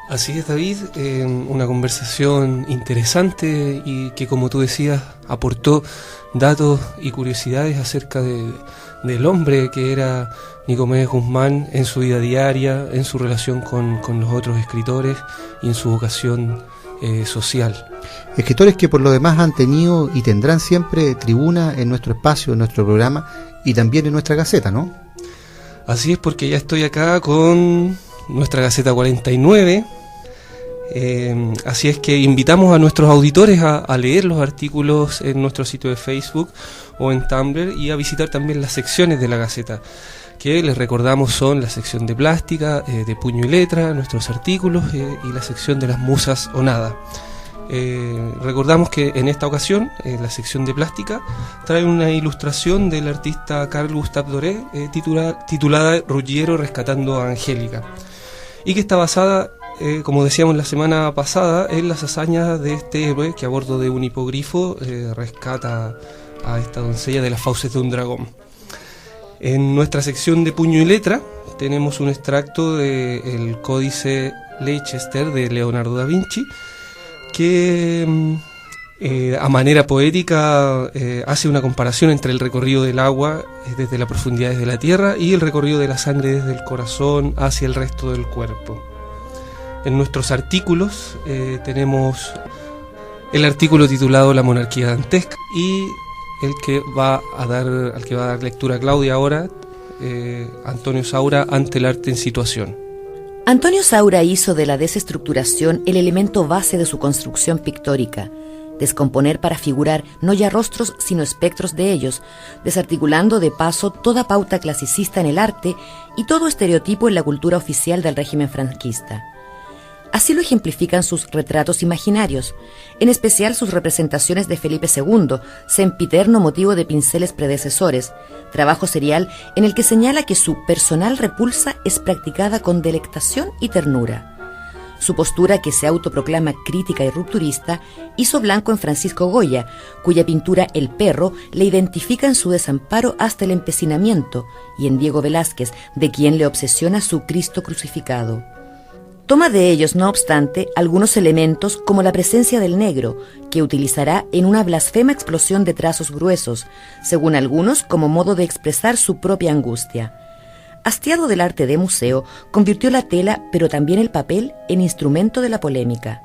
Así es, David, una conversación interesante y que, como tú decías, aportó datos y curiosidades acerca del hombre que era Nicomedes Guzmán en su vida diaria, en su relación con los otros escritores y en su vocación social. Escritores que por lo demás han tenido y tendrán siempre tribuna en nuestro espacio, en nuestro programa y también en nuestra Gaceta, ¿no? Así es, porque ya estoy acá con nuestra Gaceta 49. Así es que invitamos a nuestros auditores a leer los artículos en nuestro sitio de Facebook o en Tumblr, y a visitar también las secciones de la Gaceta, que les recordamos son la sección de plástica, de puño y letra, nuestros artículos, y la sección de las musas o nada. Recordamos que en esta ocasión la sección de plástica trae una ilustración del artista Carl Gustav Doré, titulada Ruggiero rescatando a Angélica, y que está basada, como decíamos la semana pasada, en las hazañas de este héroe que a bordo de un hipogrifo rescata a esta doncella de las fauces de un dragón. En nuestra sección de puño y letra tenemos un extracto del Códice Leicester de Leonardo da Vinci, que a manera poética hace una comparación entre el recorrido del agua desde las profundidades de la tierra y el recorrido de la sangre desde el corazón hacia el resto del cuerpo. En nuestros artículos tenemos el artículo titulado La monarquía dantesca, y al que va a dar lectura Claudia ahora, Antonio Saura, ante el arte en situación. Antonio Saura hizo de la desestructuración el elemento base de su construcción pictórica, descomponer para figurar no ya rostros sino espectros de ellos, desarticulando de paso toda pauta clasicista en el arte y todo estereotipo en la cultura oficial del régimen franquista. Así lo ejemplifican sus retratos imaginarios, en especial sus representaciones de Felipe II, sempiterno motivo de pinceles predecesores, trabajo serial en el que señala que su personal repulsa es practicada con delectación y ternura. Su postura, que se autoproclama crítica y rupturista, hizo blanco en Francisco Goya, cuya pintura El perro le identifica en su desamparo hasta el empecinamiento, y en Diego Velázquez, de quien le obsesiona su Cristo crucificado. Toma de ellos, no obstante, algunos elementos como la presencia del negro, que utilizará en una blasfema explosión de trazos gruesos, según algunos como modo de expresar su propia angustia. Hastiado del arte de museo, convirtió la tela, pero también el papel, en instrumento de la polémica.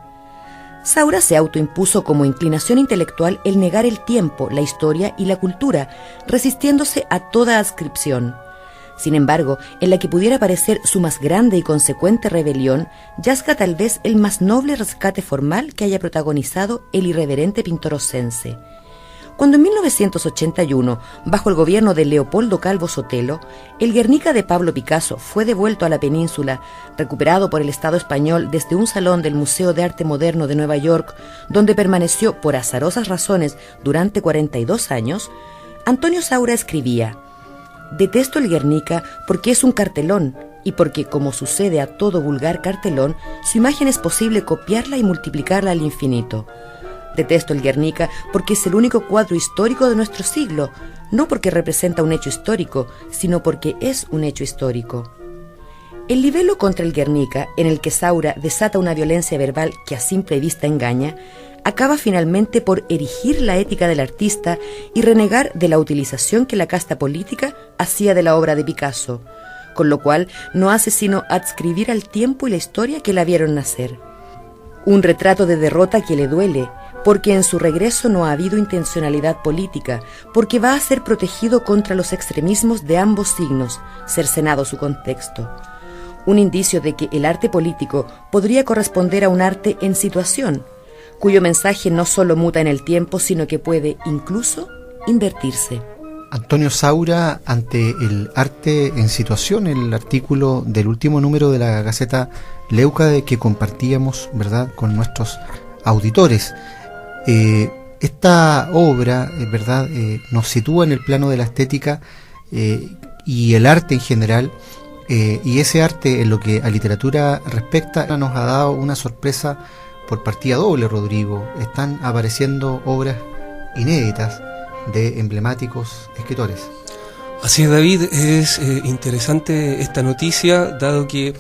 Saura se autoimpuso como inclinación intelectual el negar el tiempo, la historia y la cultura, resistiéndose a toda adscripción. Sin embargo, en la que pudiera parecer su más grande y consecuente rebelión, yazga tal vez el más noble rescate formal que haya protagonizado el irreverente pintor oscense. Cuando en 1981, bajo el gobierno de Leopoldo Calvo Sotelo, el Guernica de Pablo Picasso fue devuelto a la península, recuperado por el Estado español desde un salón del Museo de Arte Moderno de Nueva York, donde permaneció por azarosas razones durante 42 años, Antonio Saura escribía: «Detesto el Guernica porque es un cartelón y porque, como sucede a todo vulgar cartelón, su imagen es posible copiarla y multiplicarla al infinito. Detesto el Guernica porque es el único cuadro histórico de nuestro siglo, no porque representa un hecho histórico, sino porque es un hecho histórico». El libelo contra el Guernica, en el que Saura desata una violencia verbal que a simple vista engaña, acaba finalmente por erigir la ética del artista y renegar de la utilización que la casta política hacía de la obra de Picasso, con lo cual no hace sino adscribir al tiempo y la historia que la vieron nacer. Un retrato de derrota que le duele, porque en su regreso no ha habido intencionalidad política, porque va a ser protegido contra los extremismos de ambos signos, cercenado su contexto. Un indicio de que el arte político podría corresponder a un arte en situación, cuyo mensaje no solo muta en el tiempo, sino que puede incluso invertirse. Antonio Saura, ante el arte en situación, el artículo del último número de la Gaceta Leucade que compartíamos, ¿verdad?, con nuestros auditores. Esta obra, ¿verdad?, nos sitúa en el plano de la estética y el arte en general, y ese arte, en lo que a literatura respecta, nos ha dado una sorpresa por partida doble, Rodrigo. Están apareciendo obras inéditas de emblemáticos escritores. Así es, David, es interesante esta noticia, dado que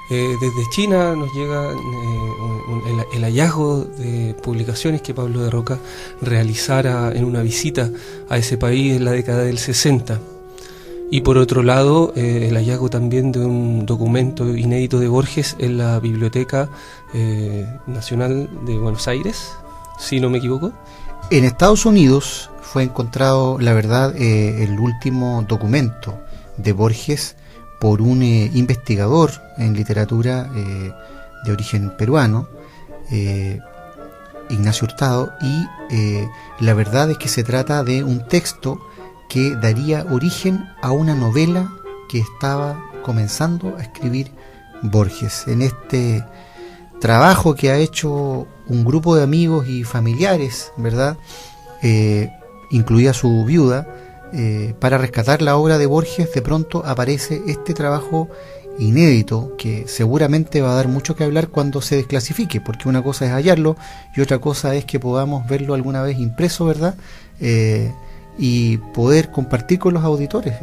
desde China nos llega el hallazgo de publicaciones que Pablo de Roca realizara en una visita a ese país en la década del 60. Y por otro lado, el hallazgo también de un documento inédito de Borges en la Biblioteca Nacional de Buenos Aires, si no me equivoco. En Estados Unidos fue encontrado, la verdad, el último documento de Borges por un investigador en literatura de origen peruano, Ignacio Hurtado, y la verdad es que se trata de un texto que daría origen a una novela que estaba comenzando a escribir Borges. En este trabajo que ha hecho un grupo de amigos y familiares, ¿verdad?, incluida su viuda, para rescatar la obra de Borges, de pronto aparece este trabajo inédito que seguramente va a dar mucho que hablar cuando se desclasifique, porque una cosa es hallarlo y otra cosa es que podamos verlo alguna vez impreso, ¿verdad?, y poder compartir con los auditores,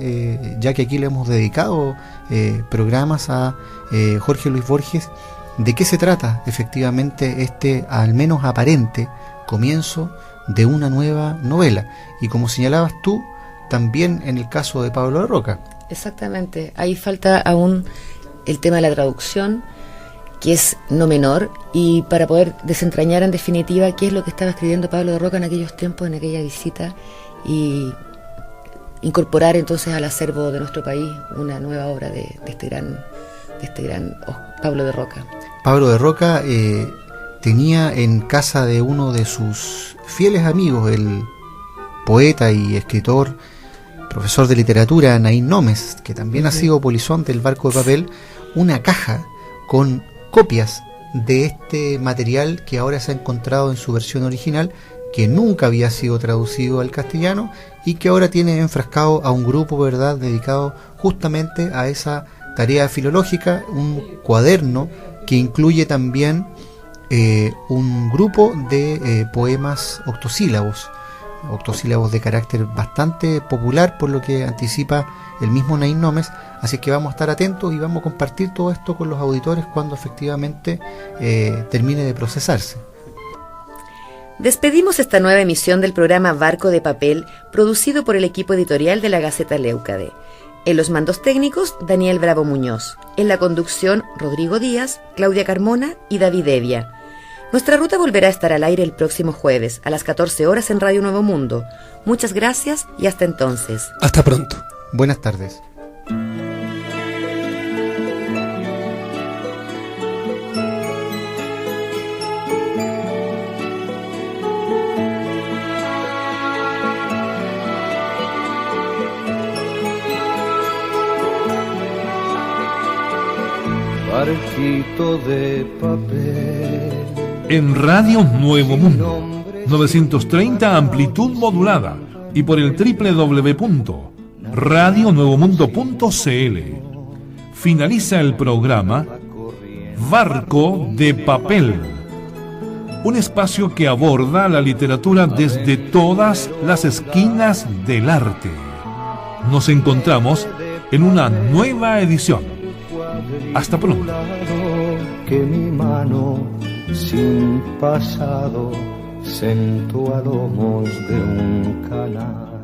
ya que aquí le hemos dedicado programas a Jorge Luis Borges. ¿De qué se trata efectivamente este, al menos aparente, comienzo de una nueva novela? Y como señalabas tú, también en el caso de Pablo de Roca. Exactamente, ahí falta aún el tema de la traducción, que es no menor, y para poder desentrañar en definitiva qué es lo que estaba escribiendo Pablo de Roca en aquellos tiempos, en aquella visita, y incorporar entonces al acervo de nuestro país una nueva obra de este gran Pablo de Roca. Pablo de Roca tenía en casa de uno de sus fieles amigos, el poeta y escritor, profesor de literatura Naín Nómez, que también ha sido polizonte del Barco de Papel, una caja con copias de este material que ahora se ha encontrado en su versión original, que nunca había sido traducido al castellano y que ahora tiene enfrascado a un grupo, ¿verdad?, dedicado justamente a esa tarea filológica, un cuaderno que incluye también un grupo de poemas octosílabos de carácter bastante popular, por lo que anticipa el mismo Naín Nómez. Así que vamos a estar atentos y vamos a compartir todo esto con los auditores cuando efectivamente termine de procesarse. Despedimos esta nueva emisión del programa Barco de Papel, producido por el equipo editorial de la Gaceta Leucade. En los mandos técnicos, Daniel Bravo Muñoz. En la conducción, Rodrigo Díaz, Claudia Carmona y David Evia. Nuestra ruta volverá a estar al aire el próximo jueves, a las 14 horas en Radio Nuevo Mundo. Muchas gracias y hasta entonces. Hasta pronto. Buenas tardes. Barquito de papel. En Radio Nuevo Mundo, 930 amplitud modulada y por el www.radionuevomundo.cl. Finaliza el programa Barco de Papel, un espacio que aborda la literatura desde todas las esquinas del arte. Nos encontramos en una nueva edición. Hasta pronto. Que mi mano sin pasado sentó a lomos de un canal.